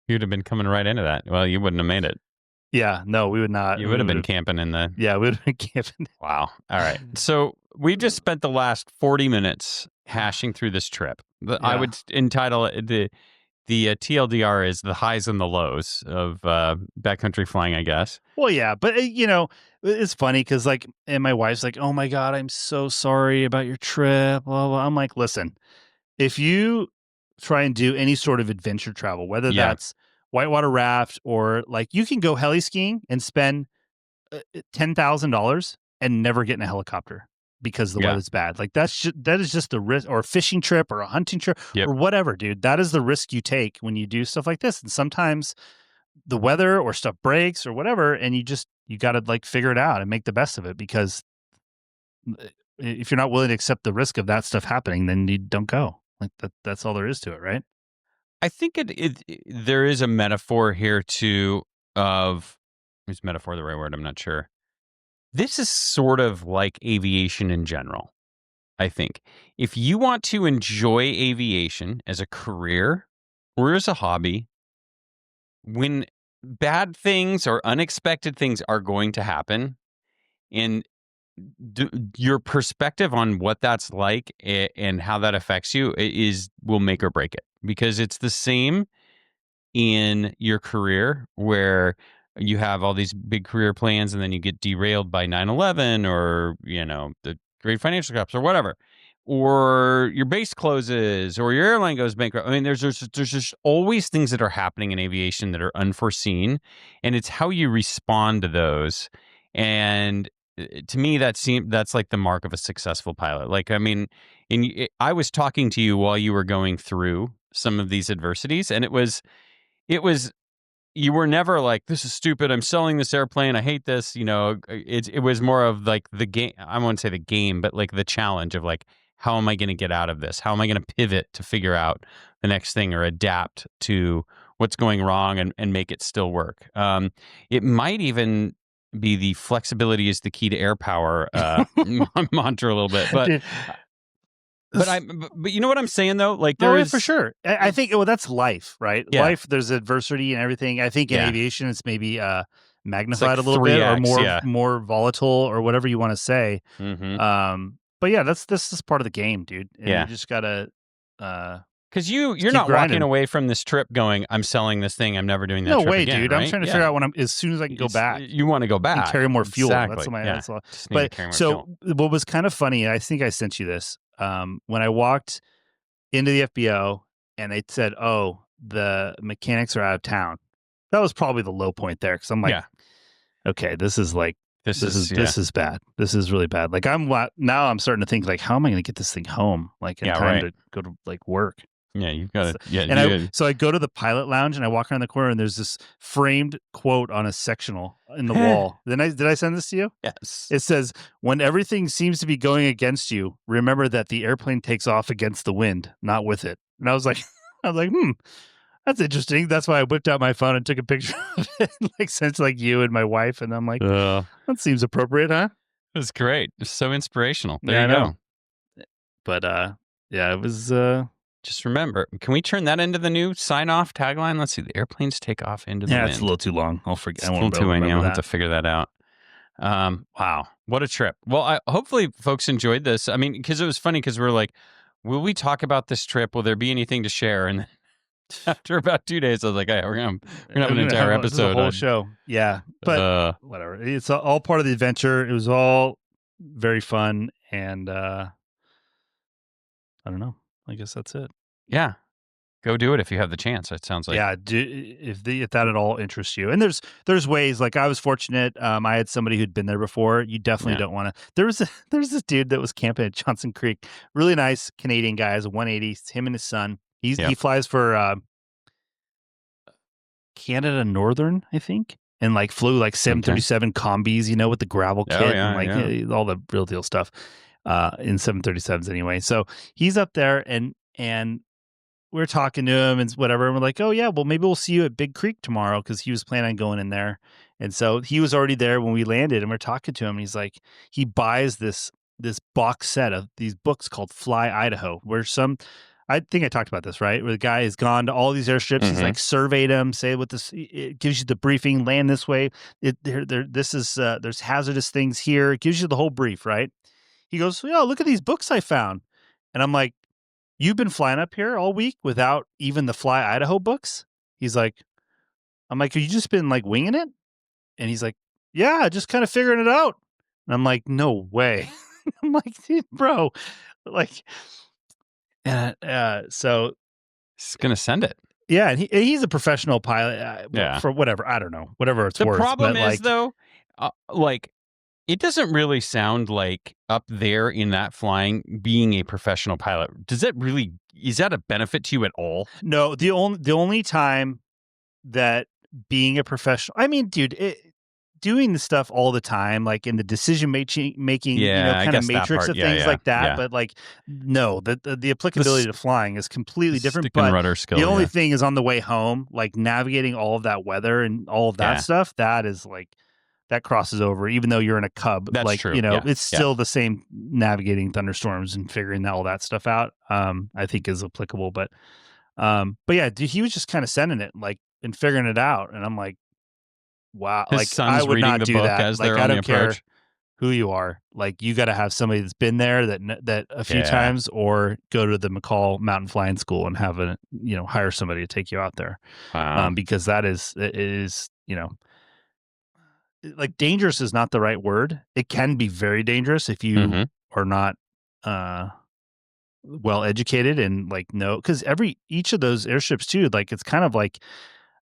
You'd have been coming right into that. Well, you wouldn't have made it. Yeah, no, we would not. You would have been camping in the. Yeah, we would have been camping. Wow. All right. So we just spent the last 40 minutes hashing through this trip. I would entitle it the TLDR is the highs and the lows of backcountry flying, I guess. Well, yeah, but it's funny because and my wife's like, "Oh my God, I'm so sorry about your trip." Blah, blah. I'm like, listen, if you try and do any sort of adventure travel, whether that's whitewater raft or like you can go heli skiing and spend $10,000 and never get in a helicopter because the weather's bad. Like that is just the risk, or a fishing trip or a hunting trip or whatever, dude. That is the risk you take when you do stuff like this. And sometimes the weather or stuff breaks or whatever, and you got to like figure it out and make the best of it, because if you're not willing to accept the risk of that stuff happening, then you don't go. Like that's all there is to it, right? I think there is a metaphor here too of, is metaphor the right word? I'm not sure. This is sort of like aviation in general. I think if you want to enjoy aviation as a career or as a hobby, when bad things or unexpected things are going to happen, and your perspective on what that's like and how that affects you will make or break it. Because it's the same in your career where you have all these big career plans and then you get derailed by 9/11 or, the great financial collapse or whatever, or your base closes or your airline goes bankrupt. I mean, there's just always things that are happening in aviation that are unforeseen, and it's how you respond to those. And to me, that's like the mark of a successful pilot. Like, I mean, I was talking to you while you were going through some of these adversities, and it was, you were never like, this is stupid, I'm selling this airplane, I hate this. It was more of like the game. I won't say the game, but like the challenge of like, how am I going to get out of this? How am I going to pivot to figure out the next thing or adapt to what's going wrong and make it still work? It might even be the flexibility is the key to air power mantra a little bit, but but you know what I'm saying though? Like for sure. I think that's life, right? Yeah. Life, there's adversity and everything. I think in aviation, it's maybe magnified a little bit, or more volatile, or whatever you want to say. Mm-hmm. But yeah, this is part of the game, dude. And you just gotta. Because you're not grinding. Walking away from this trip going, I'm selling this thing, I'm never doing that. No trip way, again, dude. right? I'm trying to figure out as soon as I can go back. You want to go back and carry more fuel. Exactly. That's all. But so what was kind of funny, I think I sent you this. When I walked into the FBO and they said, "Oh, the mechanics are out of town," that was probably the low point there, because I'm like, okay, this is bad. This is really bad. Like I'm starting to think like, how am I going to get this thing home? Like in time to go to like work. Yeah, you've got to. Yeah, and so I go to the pilot lounge and I walk around the corner and there's this framed quote on a sectional in the wall. Did I send this to you? Yes. It says, "When everything seems to be going against you, remember that the airplane takes off against the wind, not with it." And I was like, that's interesting. That's why I whipped out my phone and took a picture of it, like sent to like you and my wife, and I'm like, that seems appropriate, huh? It was great. It's so inspirational. There you go. But it was. Just remember, can we turn that into the new sign-off tagline? Let's see. The airplanes take off into the wind. It's a little too long. I'll forget. It's a little too long. I'll have to figure that out. Wow. What a trip. Well, hopefully folks enjoyed this. I mean, because it was funny, because we're like, will we talk about this trip? Will there be anything to share? And After about 2 days, I was like, "Hey, we're gonna have an entire This is a episode whole on." show. Yeah, but whatever. It's all part of the adventure. It was all very fun, and I don't know. I guess that's it. Yeah, go do it if you have the chance. It sounds like Yeah, if that at all interests you, and there's ways. Like I was fortunate. I had somebody who'd been there before. You definitely don't want to. There's this dude that was camping at Johnson Creek. Really nice Canadian guy. Has a 180. It's him and his son. He flies for Canada Northern, I think, and like flew like 737 combis, with the gravel kit and like all the real deal stuff in 737s anyway. So he's up there and we're talking to him and whatever. And we're like, oh yeah, well maybe we'll see you at Big Creek tomorrow, because he was planning on going in there. And so he was already there when we landed, and we're talking to him. And he's like, he buys this box set of these books called Fly Idaho, where I think I talked about this, right? Where the guy has gone to all these airstrips. He's like surveyed them, say what this, it gives you the briefing, land this way. There's hazardous things here. It gives you the whole brief, right? He goes, oh, look at these books I found. And I'm like, you've been flying up here all week without even the Fly Idaho books? He's like, I'm like, have you just been like winging it? And he's like, yeah, just kind of figuring it out. And I'm like, no way. I'm like, dude, bro, like, so he's gonna send it. Yeah, and he's a professional pilot. For whatever, I don't know, whatever it's worth. The problem is though, like, it doesn't really sound like up there in that flying being a professional pilot. Is that a benefit to you at all? No, the only time that being a professional, I mean, dude, doing the stuff all the time, like in the decision making, kind of matrix of things like that. Yeah. But like, no, the applicability to flying is completely different. But rudder skill, the only thing is on the way home, like navigating all of that weather and all of that stuff. That is like, that crosses over, even though you're in a Cub. That's like, true. It's still the same navigating thunderstorms and figuring all that stuff out. I think is applicable, but yeah, dude, he was just kind of sending it like and figuring it out, and I'm like, wow, his like son's I would reading not the do book that. as Like they're I on the don't care approach. who you are. Like you got to have somebody that's been there that a few times, or go to the McCall Mountain Flying School and have hire somebody to take you out there. Wow. Because it is like dangerous is not the right word. It can be very dangerous if you are not well educated and like know, because each of those airships too, like it's kind of like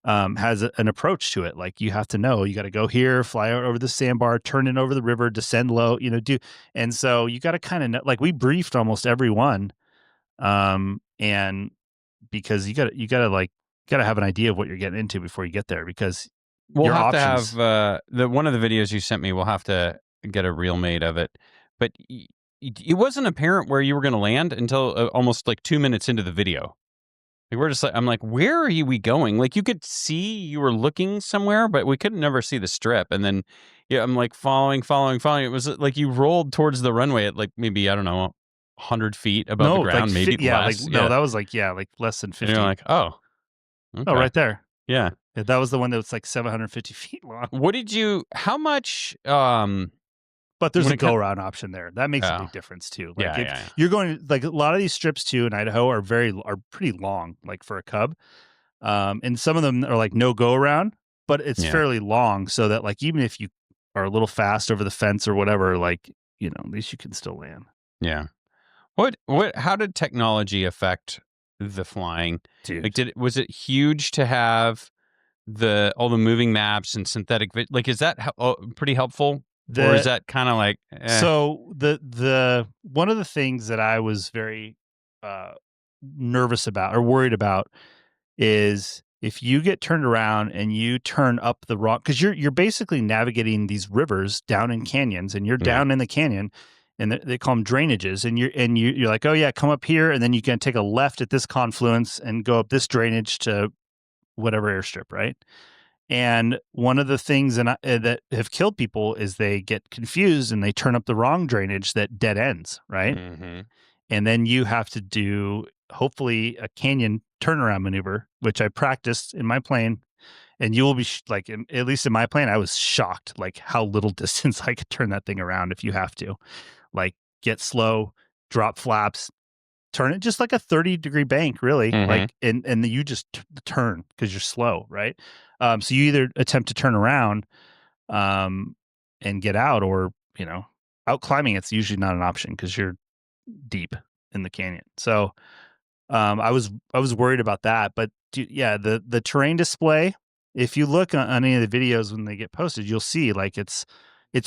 has an approach to it. Like you have to know, you got to go here, fly over the sandbar, turn in over the river, descend low, and so you got to kind of know, like we briefed almost every one. And because you got to have an idea of what you're getting into before you get there, because we'll have to have one of the videos you sent me. We'll have to get a reel made of it, but it wasn't apparent where you were going to land until almost like 2 minutes into the video. Like we're just like, I'm like, where are we going? Like you could see you were looking somewhere, but we couldn't never see the strip. And then, I'm like following. It was like you rolled towards the runway at like maybe, I don't know, 100 feet above the ground, maybe less. No, that was like less than 50. And you're like, oh, okay. Oh, right there. Yeah. That was the one that was like 750 feet long. How much, but there's a go-around option there. That makes a big difference too. Like you're going, like a lot of these strips too in Idaho are pretty long, like for a Cub. And some of them are like no go-around, but it's fairly long, so that like even if you are a little fast over the fence or whatever, like, at least you can still land. Yeah. How did technology affect the flying? Dude. Like was it huge to have all the moving maps and synthetic, like is that pretty helpful? Or is that kind of like So the one of the things that I was very nervous about or worried about is if you get turned around and you turn up the wrong, because you're basically navigating these rivers down in canyons, and you're down in the canyon, and they call them drainages, and you're like, oh yeah, come up here, and then you can take a left at this confluence and go up this drainage to whatever airstrip, right? And one of the things that have killed people is they get confused and they turn up the wrong drainage that dead ends, right? Mm-hmm. And then you have to do, hopefully, a canyon turnaround maneuver, which I practiced in my plane. And you will be like, at least in my plane, I was shocked, like how little distance I could turn that thing around if you have to. Like, get slow, drop flaps, turn it just like a 30-degree bank, really. Like, and then you just turn because you're slow, right? So you either attempt to turn around and get out, or, out climbing, it's usually not an option because you're deep in the canyon. So I was worried about that. But yeah, the terrain display, if you look on any of the videos when they get posted, you'll see like it's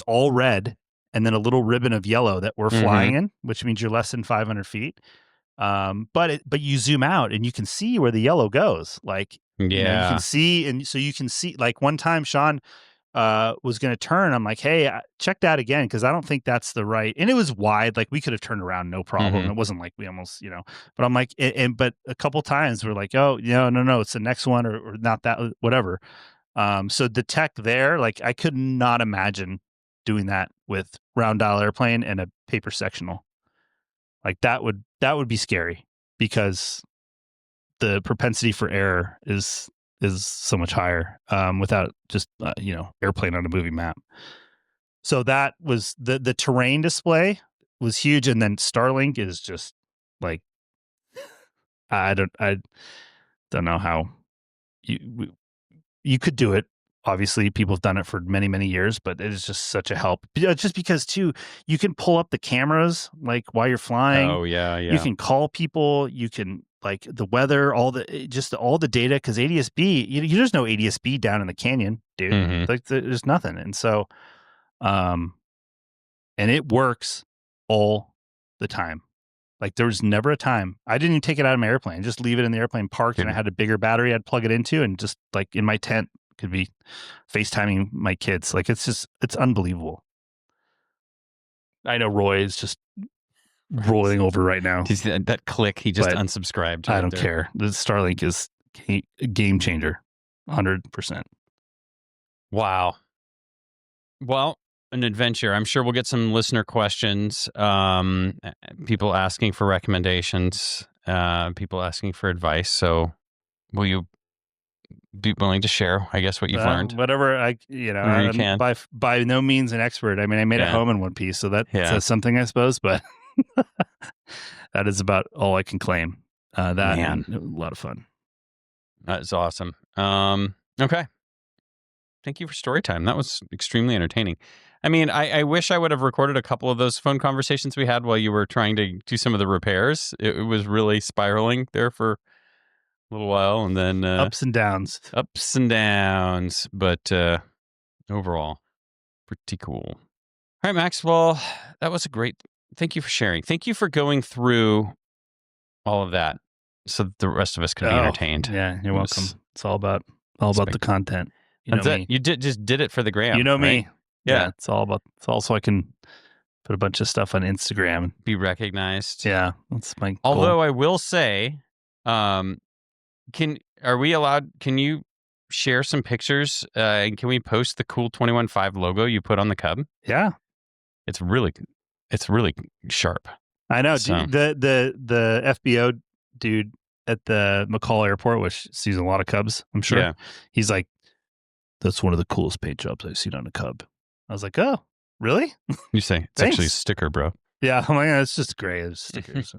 all red and then a little ribbon of yellow that we're flying in, which means you're less than 500 feet. But you zoom out and you can see where the yellow goes. Like, you can see, and so you can see, like, one time Sean was going to turn. I'm like, hey, check that again, because I don't think that's the right. And it was wide. Like, we could have turned around, no problem. It wasn't like we almost, But I'm like, but a couple times we're like, oh, no, it's the next one, or not that, whatever. So the tech there, like, I could not imagine doing that with round dial airplane and a paper sectional. Like, that would be scary, because the propensity for error is so much higher without just airplane on a movie map. So that was the terrain display was huge, and then Starlink is just like, I don't know how you could do it. Obviously, people have done it for many, many years, but it is just such a help. Just because, too, you can pull up the cameras, like, while you're flying. Oh, yeah. You can call people. You can, like, the weather, all the data, because ADS-B, there's no ADS-B down in the canyon, dude. Like, there's nothing. And so, and it works all the time. Like, there was never a time. I didn't even take it out of my airplane. Just leave it in the airplane parked, and I had a bigger battery I'd plug it into, and just, like, in my tent, could be FaceTiming my kids. Like, it's unbelievable. I know Roy is just rolling over right now. That click, he just unsubscribed. I don't care. The Starlink is a game changer, 100%. Wow. Well, an adventure. I'm sure we'll get some listener questions, people asking for recommendations, people asking for advice. So will you be willing to share, I guess, what you've learned? Whatever I'm by no means an expert. I mean, I made it home in one piece, so that says something, I suppose, but that is about all I can claim. And a lot of fun. That is awesome. Okay. Thank you for story time. That was extremely entertaining. I mean, I wish I would have recorded a couple of those phone conversations we had while you were trying to do some of the repairs. It was really spiraling there for a little while, and then ups and downs, but overall pretty cool. All right, Max, well, that was thank you for sharing. Thank you for going through all of that so that the rest of us could be entertained. Yeah, you're welcome. It's all about the content. You just did it for the gram. You know right? me. Yeah, it's all so I can put a bunch of stuff on Instagram, be recognized. Yeah, that's my goal. Although I will say, can you share some pictures and can we post the cool 21.5 logo you put on the Cub? Yeah. It's really sharp. I know. So. The FBO dude at the McCall Airport, which sees a lot of Cubs, I'm sure. Yeah. He's like, that's one of the coolest paint jobs I've seen on a Cub. I was like, oh, really? You say it's actually a sticker, bro. Yeah. I'm like, it's just gray. It's stickers.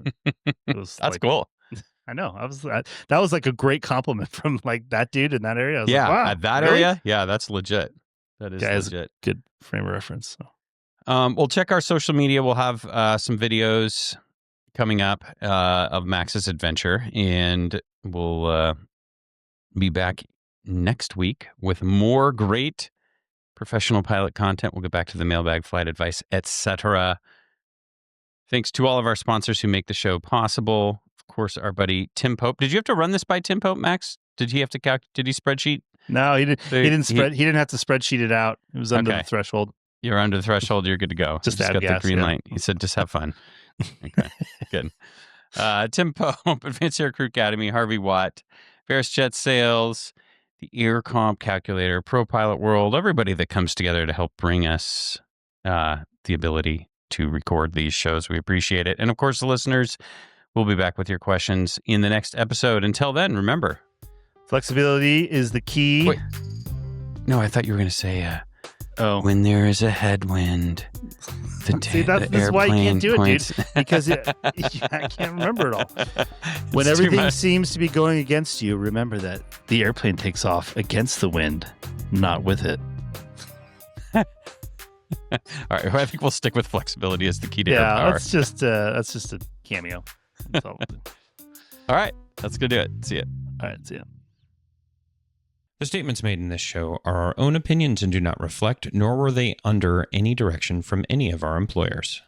That's like, cool. I know. That was like a great compliment from like that dude in that area. I was like, wow, at that really? area. Yeah, that's legit. That is legit. Good frame of reference. So. We'll check our social media. We'll have some videos coming up of Max's adventure, and we'll be back next week with more great professional pilot content. We'll get back to the mailbag, flight advice, etc. Thanks to all of our sponsors who make the show possible. Of course, our buddy Tim Pope. Did you have to run this by Tim Pope, Max? Did he have to did he spreadsheet? No, he didn't. He didn't have to spreadsheet it out. It was under the threshold. You're under the threshold. You're good to go. Just got gas, the green light. He said, just have fun. Okay, good. Tim Pope, Advanced Air Crew Academy, Harvey Watt, Vaerus Jet Sales, the Air Comp Calculator, Pro Pilot World, everybody that comes together to help bring us the ability to record these shows. We appreciate it. And of course, the listeners, we'll be back with your questions in the next episode. Until then, remember, flexibility is the key. Wait. No, I thought you were going to say Oh. When there is a headwind, See, this is why you can't do it, dude. Because I can't remember it all. When everything seems to be going against you, remember that the airplane takes off against the wind, not with it. All right, I think we'll stick with flexibility as the key to air power. That's just a cameo. That's all we'll do. All right, that's gonna do it. See ya. All right, see ya. The statements made in this show are our own opinions and do not reflect, nor were they under any direction from any of our employers.